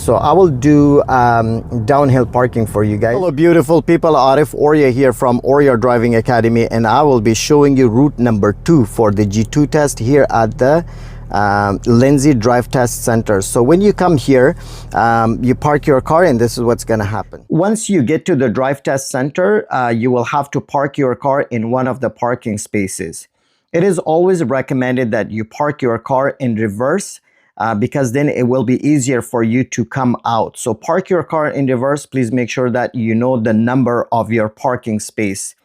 So I will do downhill parking for you guys. Hello beautiful people, Arif Oria here from Oria Driving Academy, and I will be showing you route number 2 for the G2 test here at the Lindsay Drive Test Center. So when you come here, you park your car and this is what's going to happen. Once you get to the Drive Test Center, you will have to park your car in one of the parking spaces. It is always recommended that you park your car in reverse because then it will be easier for you to come out. So park your car in reverse. Please make sure that you know the number of your parking space.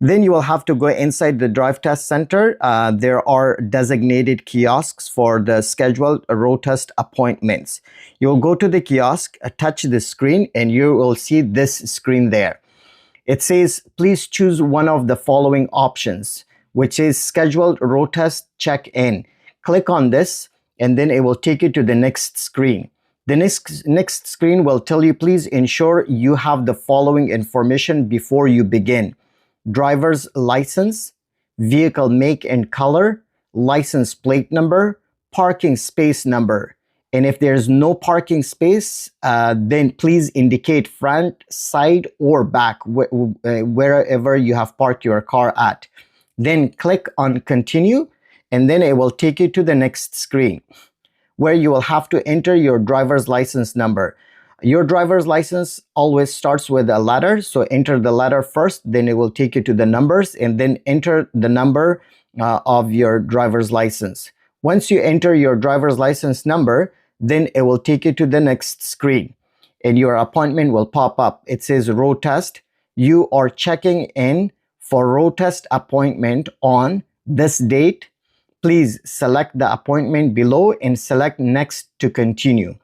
Then you will have to go inside the Drive Test Center. There are designated kiosks for the scheduled road test appointments. You'll go to the kiosk, touch the screen, and you will see this screen there. It says, please choose one of the following options, which is scheduled road test check-in. Click on this, and then it will take you to the next screen. The next screen will tell you, please ensure you have the following information before you begin: driver's license, vehicle make and color, license plate number, parking space number. And if there's no parking space, then please indicate front, side, or back, wherever you have parked your car at. Then click on continue, and then it will take you to the next screen where you will have to enter your driver's license number. Your driver's license always starts with a letter, so enter the letter first, then it will take you to the numbers, and then enter the number of your driver's license. Once you enter your driver's license number, then it will take you to the next screen and your appointment will pop up. It says road test. You are checking in for road test appointment on this date. Please select the appointment below and select next to continue.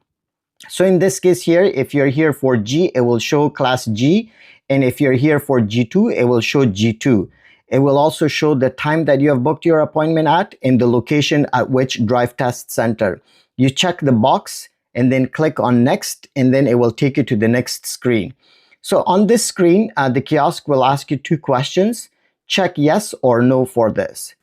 So in this case here, if you're here for G, it will show class G. And if you're here for G2, it will show G2. It will also show the time that you have booked your appointment at and the location at which Drive Test Center. You check the box and then click on next, and then it will take you to the next screen. So on this screen, the kiosk will ask you 2 questions. Check yes or no for this.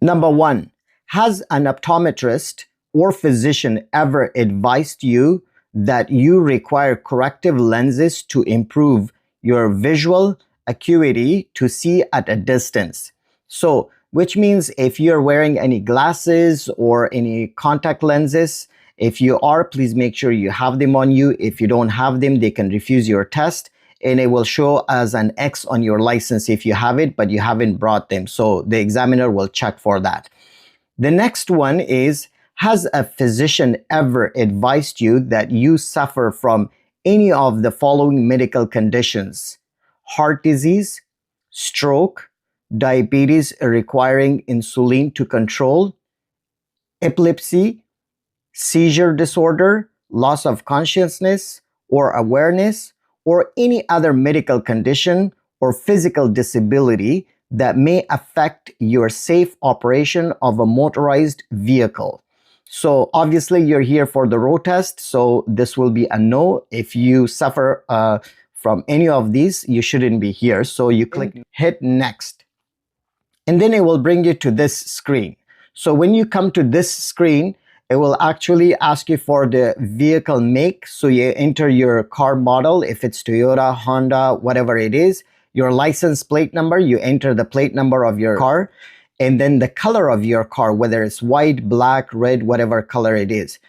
Number 1, has an optometrist or physician ever advised you that you require corrective lenses to improve your visual acuity to see at a distance? So, which means if you're wearing any glasses or any contact lenses, if you are, please make sure you have them on you. If you don't have them, they can refuse your test, and it will show as an X on your license if you have it, but you haven't brought them. So the examiner will check for that. The next one is, has a physician ever advised you that you suffer from any of the following medical conditions: heart disease, stroke, diabetes requiring insulin to control, epilepsy, seizure disorder, loss of consciousness or awareness, or any other medical condition or physical disability that may affect your safe operation of a motorized vehicle? So obviously you're here for the road test, so this will be a no. If you suffer from any of these, you shouldn't be here. So you hit next, and then it will bring you to this screen. So when you come to this screen, it will actually ask you for the vehicle make. So you enter your car model, if it's Toyota, Honda, whatever it is, your license plate number, you enter the plate number of your car, and then the color of your car, whether it's white, black, red, whatever color it is.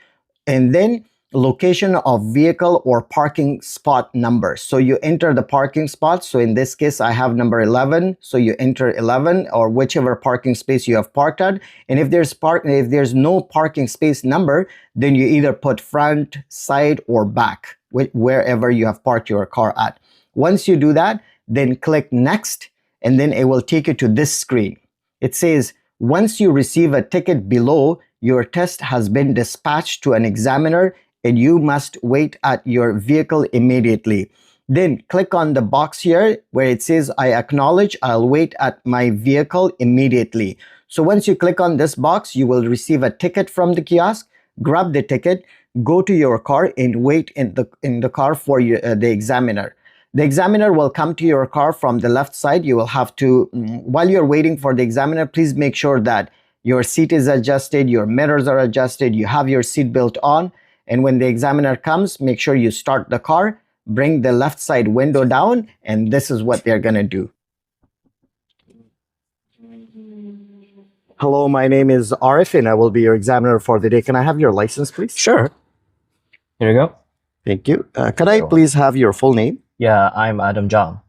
And then location of vehicle or parking spot number. So you enter the parking spot. So in this case, I have number 11. So you enter 11 or whichever parking space you have parked at. And if there's no parking space number, then you either put front, side, or back, wherever you have parked your car at. Once you do that, then click next, and then it will take you to this screen. It says, once you receive a ticket below, your test has been dispatched to an examiner and you must wait at your vehicle immediately. Then click on the box here where it says, I acknowledge, I'll wait at my vehicle immediately. So once you click on this box, you will receive a ticket from the kiosk. Grab the ticket, go to your car and wait in the car for the examiner. The examiner will come to your car from the left side. You will have to, while you're waiting for the examiner, please make sure that your seat is adjusted, your mirrors are adjusted, you have your seat belt on, And when the examiner comes, make sure you start the car, bring the left side window down, and this is what they're gonna do. Hello, my name is Arif and I will be your examiner for the day. Can I have your license, please? Sure. Here you go. Thank you. Could I please have your full name? Yeah, I'm Adam John.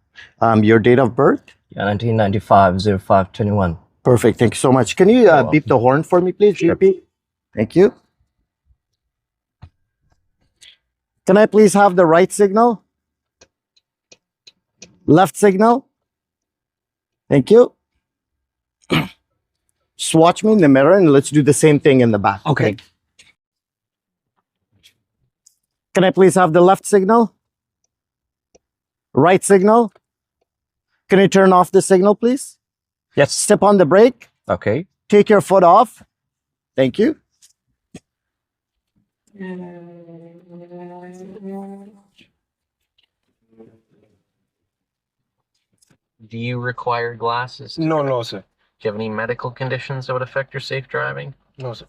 Your date of birth? Yeah, 1995 0521. Perfect. Thank you so much. Can you beep the horn for me, please, Sure. GP? Thank you. Can I please have the right signal? Left signal? Thank you. Swatch me in the mirror and let's do the same thing in the back. Okay. Can I please have the left signal? Right signal? Can you turn off the signal, please? Yes. Step on the brake. Okay. Take your foot off. Thank you. Do you require glasses? No, sir. Do you have any medical conditions that would affect your safe driving? No, sir.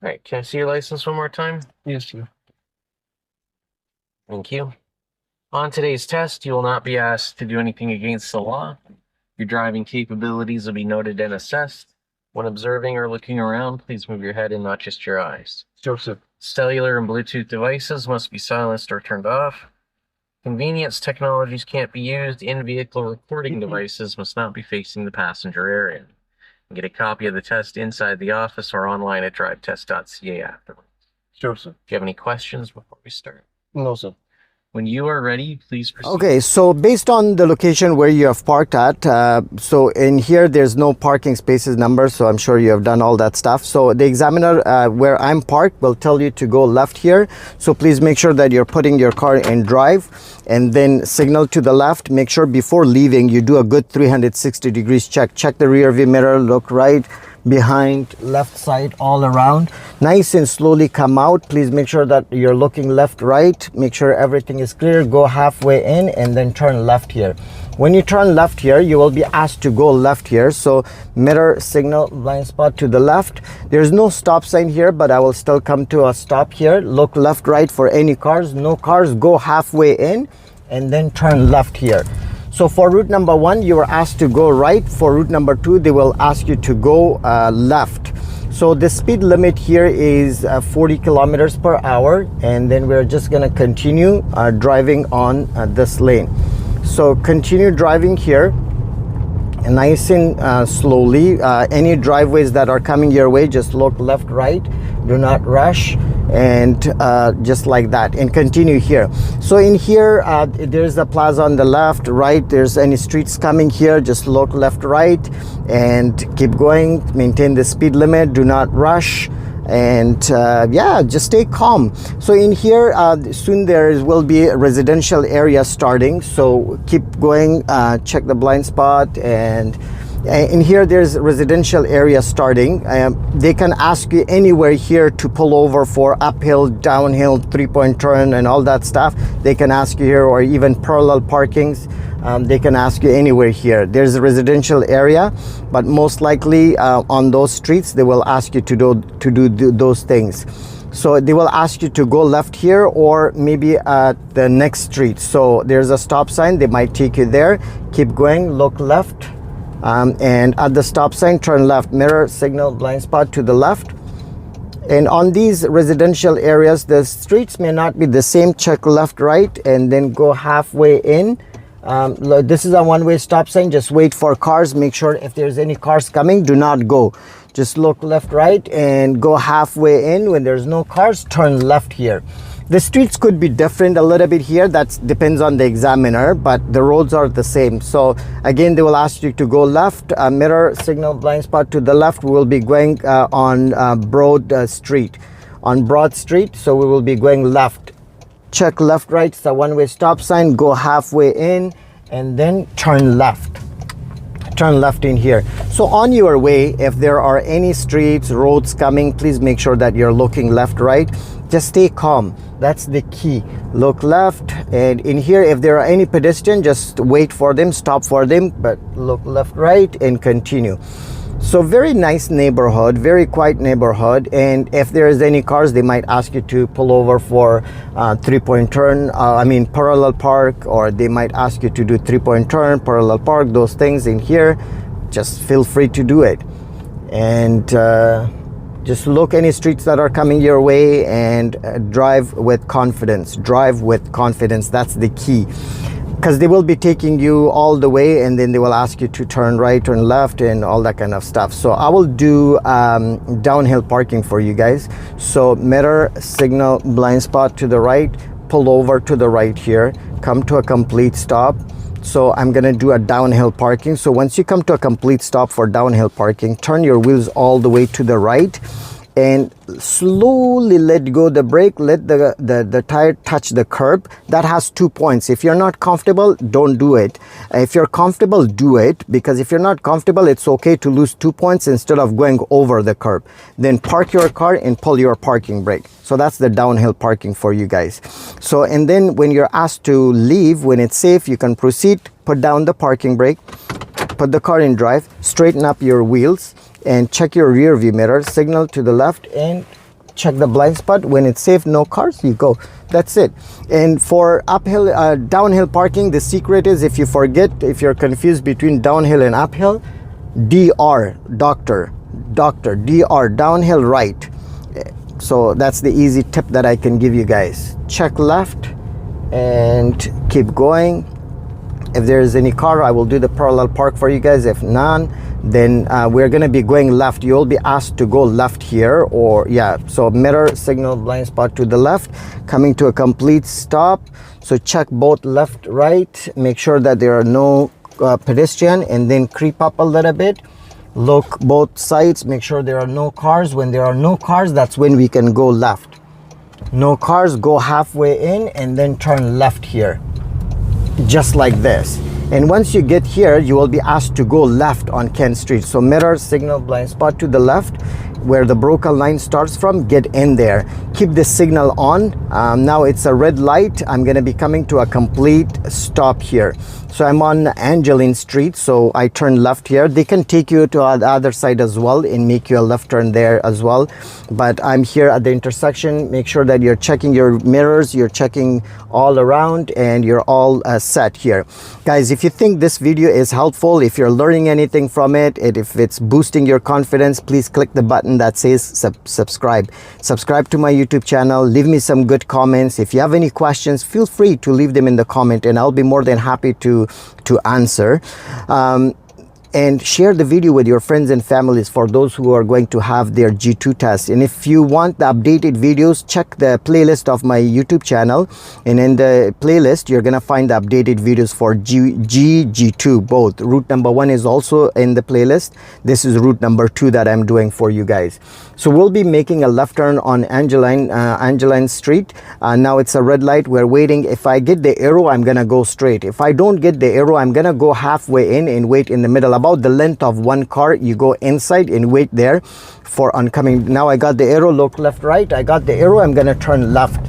All right, can I see your license one more time? Yes, sir. Thank you. On today's test, you will not be asked to do anything against the law. Your driving capabilities will be noted and assessed. When observing or looking around, please move your head and not just your eyes. Sure, sir. Cellular and Bluetooth devices must be silenced or turned off. Convenience technologies can't be used. In-vehicle recording devices must not be facing the passenger area. Get a copy of the test inside the office or online at drivetest.ca afterwards. Sure, sir. Do you have any questions before we start? No, sir. When you are ready, please proceed. Okay, so based on the location where you have parked at, so in here there's no parking spaces number, so I'm sure you have done all that stuff. So the examiner where I'm parked will tell you to go left here. So please make sure that you're putting your car in drive and then signal to the left. Make sure before leaving you do a good 360 degrees check. Check the rear view mirror, look right, behind, left side, all around. Nice and slowly come out. Please make sure that you're looking left, right. Make sure everything is clear. Go halfway in and then turn left here. When you turn left here, you will be asked to go left here. So mirror, signal, blind spot to the left. There's no stop sign here, but I will still come to a stop here. Look left, right for any cars. No cars, go halfway in and then turn left here. So for route number 1, you were asked to go right. For route number 2, they will ask you to go left. So the speed limit here is 40 kilometers per hour. And then we're just gonna continue driving on this lane. So continue driving here, nice and slowly. Any driveways that are coming your way, just look left, right. Do not rush. And just like that, and continue here. So in here there's a plaza on the left, right. There's any streets coming here, just look left, right, and keep going. Maintain the speed limit, do not rush, and yeah, just stay calm. So in here soon there will be a residential area starting, so keep going. Check the blind spot, and in here there's residential area starting. They can ask you anywhere here to pull over for uphill, downhill, 3-point turn and all that stuff. They can ask you here, or even parallel parkings. They can ask you anywhere here. There's a residential area, but most likely on those streets they will ask you to do those things. So they will ask you to go left here, or maybe at the next street. So there's a stop sign, they might take you there. Keep going, look left. And at the stop sign, turn left. Mirror, signal, blind spot to the left. And on these residential areas, the streets may not be the same. Check left, right, and then go halfway in. This is a one-way stop sign. Just wait for cars. Make sure if there's any cars coming, do not go. Just look left, right, and go halfway in. When there's no cars, turn left here. The streets could be different a little bit here. That depends on the examiner, but the roads are the same. So again, they will ask you to go left. Mirror, signal, blind spot to the left. We will be going on Broad Street. On Broad Street, so we will be going left. Check left, right. It's a one-way stop sign. Go halfway in and then turn left. Turn left in here. So on your way, if there are any streets, roads coming, please make sure that you're looking left, right. Just stay calm. That's the key. Look left, and in here, if there are any pedestrian, just wait for them, stop for them, but look left, right, and continue. So very nice neighborhood, very quiet neighborhood. And if there is any cars, they might ask you to pull over for 3-point turn, parallel park, or they might ask you to do 3-point turn, parallel park, those things in here. Just feel free to do it. And just look any streets that are coming your way and drive with confidence. Drive with confidence. That's the key. Because they will be taking you all the way, and then they will ask you to turn right, turn left, and all that kind of stuff. So I will do downhill parking for you guys. So mirror, signal, blind spot to the right, pull over to the right here, come to a complete stop. So I'm gonna do a downhill parking. So once you come to a complete stop for downhill parking, turn your wheels all the way to the right and slowly let go the brake, let the tire touch the curb. That has 2 points. If you're not comfortable, don't do it. If you're comfortable, do it, because if you're not comfortable, it's okay to lose 2 points instead of going over the curb. Then park your car and pull your parking brake. So that's the downhill parking for you guys. So, and then when you're asked to leave, when it's safe, you can proceed, put down the parking brake, put the car in drive, straighten up your wheels, and check your rear view mirror, signal to the left, and check the blind spot. When it's safe, no cars, you go. That's it. And for downhill parking, the secret is, if you forget, if you're confused between downhill and uphill, DR, doctor, DR, downhill right. So that's the easy tip that I can give you guys. Check left and keep going. If there is any car, I will do the parallel park for you guys. If none, then we're gonna be going left. You'll be asked to go left here, or yeah. So mirror, signal, blind spot to the left, coming to a complete stop. So check both left, right, make sure that there are no pedestrian, and then creep up a little bit. Look both sides, make sure there are no cars. When there are no cars, that's when we can go left. No cars, go halfway in and then turn left here, just like this. And once you get here, you will be asked to go left on Kent Street. So mirror, signal, blind spot to the left, where the broken line starts from, get in there. Keep the signal on. Now it's a red light. I'm gonna be coming to a complete stop here. So I'm on Angeline Street, so I turn left here. They can take you to the other side as well and make you a left turn there as well. But I'm here at the intersection. Make sure that you're checking your mirrors, you're checking all around, and you're all set here. Guys, if you think this video is helpful, if you're learning anything from it, and if it's boosting your confidence, please click the button that says subscribe. Subscribe to my YouTube channel. Leave me some good comments. If you have any questions, feel free to leave them in the comment, and I'll be more than happy to answer. And share the video with your friends and families for those who are going to have their G2 test. And if you want the updated videos, check the playlist of my YouTube channel, and in the playlist you're gonna find the updated videos for G2 both. Route number 1 is also in the playlist. This is route number 2 that I'm doing for you guys. So we'll be making a left turn on Angeline Street. Now it's a red light, we're waiting. If I get the arrow, I'm gonna go straight. If I don't get the arrow, I'm gonna go halfway in and wait in the middle, about the length of one car. You go inside and wait there for oncoming. Now I got the arrow, look left, right. I got the arrow, I'm gonna turn left.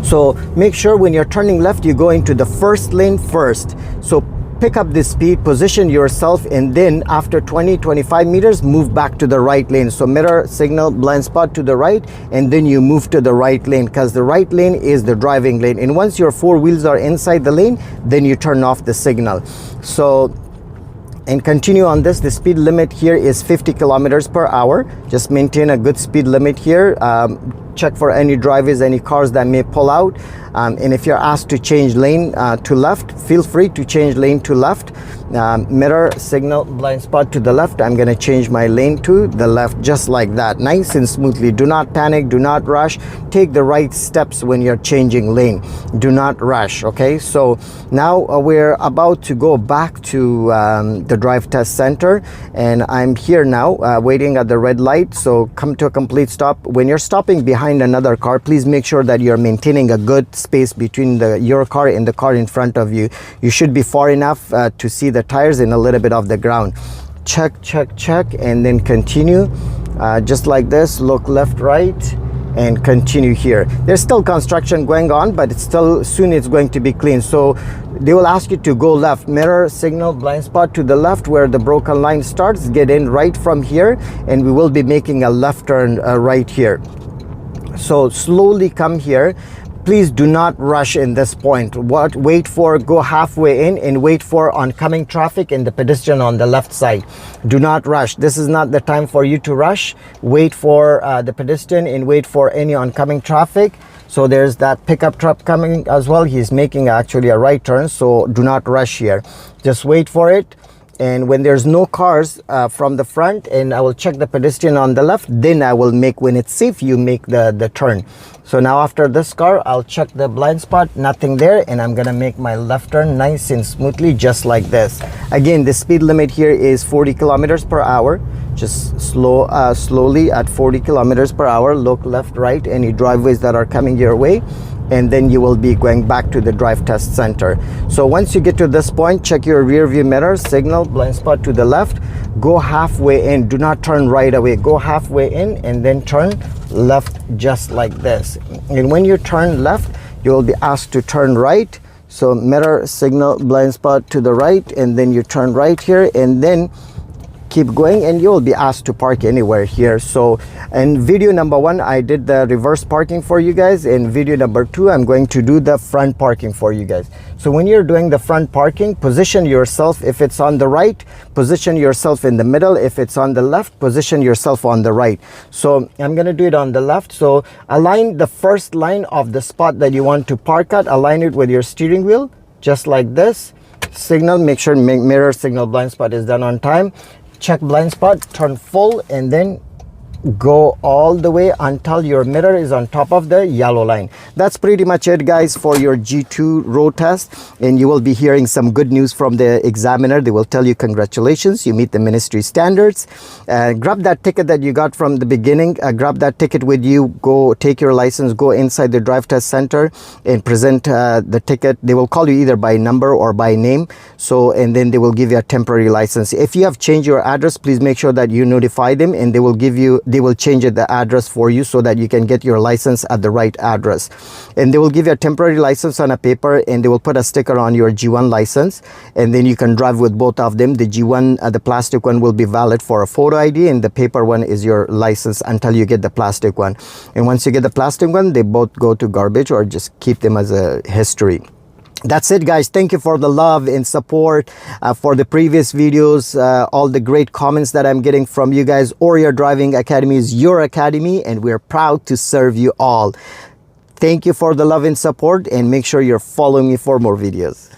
So make sure when you're turning left, you go into the first lane first. So pick up the speed, position yourself, and then after 20-25 meters, move back to the right lane. So mirror, signal, blind spot to the right, and then you move to the right lane, because the right lane is the driving lane. And once your 4 wheels are inside the lane, then you turn off the signal. So, and continue on this. The speed limit here is 50 kilometers per hour. Just maintain a good speed limit here. Check for any drivers, any cars that may pull out. And if you're asked to change lane to left, feel free to change lane to left. Mirror, signal, blind spot to the left. I'm gonna change my lane to the left, just like that, nice and smoothly. Do not panic, do not rush. Take the right steps when you're changing lane. Do not rush, okay? So now we're about to go back to the drive test center, and I'm here now waiting at the red light. So come to a complete stop. When you're stopping behind another car, please make sure that you're maintaining a good space between your car and the car in front of you. You should be far enough to see the tires and a little bit of the ground. Check, check, check, and then continue just like this. Look left, right, and continue here. There's still construction going on, but it's still soon it's going to be clean. So They will ask you to go left, mirror, signal, blind spot to the left where the broken line starts. Get in right from here, and we will be making a left turn right here. So slowly come here. Please do not rush in this point. Wait for, go halfway in and wait for oncoming traffic and the pedestrian on the left side. Do not rush. This is not the time for you to rush. Wait for the pedestrian and wait for any oncoming traffic. So there's that pickup truck coming as well. He's making actually a right turn, so do not rush here. Just wait for it. And when there's no cars from the front, and I will check the pedestrian on the left, then I will make, when it's safe, you make the turn. So now after this car, I'll check the blind spot, nothing there, and I'm gonna make my left turn nice and smoothly, just like this. Again, the speed limit here is 40 kilometers per hour. Just slowly at 40 kilometers per hour. Look left, right, any driveways that are coming your way, and then you will be going back to the drive test center. So once you get to this point, check your rear view mirror, signal, blind spot to the left, go halfway in. Do not turn right away. Go halfway in and then turn left, just like this. And when you turn left, you will be asked to turn right. So mirror, signal, blind spot to the right, and then you turn right here, and then keep going, and you will be asked to park anywhere here. So in video number 1, I did the reverse parking for you guys. In video number 2, I'm going to do the front parking for you guys. So when you're doing the front parking, position yourself. If it's on the right, position yourself in the middle. If it's on the left, position yourself on the right. So I'm going to do it on the left. So align the first line of the spot that you want to park at. Align it with your steering wheel, just like this. Signal, make sure mirror, signal, blind spot is done on time. Check blind spot, turn full, and then go all the way until your mirror is on top of the yellow line. That's pretty much it, guys, for your G2 road test. And you will be hearing some good news from the examiner. They will tell you, congratulations, you meet the ministry standards. Grab that ticket that you got from the beginning. Grab that ticket with you. Go take your license, go inside the drive test center and present the ticket. They will call you either by number or by name. So, and then they will give you a temporary license. If you have changed your address, please make sure that you notify them, and they will change the address for you so that you can get your license at the right address. And they will give you a temporary license on a paper, and they will put a sticker on your G1 license, and then you can drive with both of them. The G1, the plastic one, will be valid for a photo ID, and the paper one is your license until you get the plastic one. And once you get the plastic one, they both go to garbage or just keep them as a history. That's it, guys. Thank you for the love and support for the previous videos, all the great comments that I'm getting from you guys. Oriya Driving Academy is your academy, and we're proud to serve you all. Thank you for the love and support, and make sure you're following me for more videos.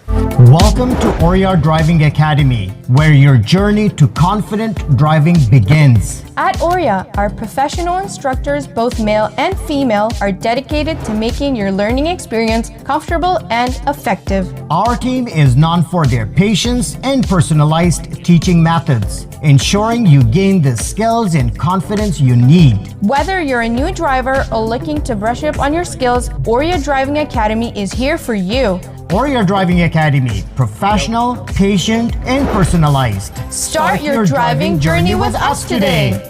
Welcome to Oriya Driving Academy, where your journey to confident driving begins. At Oriya, our professional instructors, both male and female, are dedicated to making your learning experience comfortable and effective. Our team is known for their patience and personalized teaching methods, ensuring you gain the skills and confidence you need. Whether you're a new driver or looking to brush up on your skills, Oriya Driving Academy is here for you. Oriya Driving Academy, professional, patient, and personalized. Start your driving journey with us today.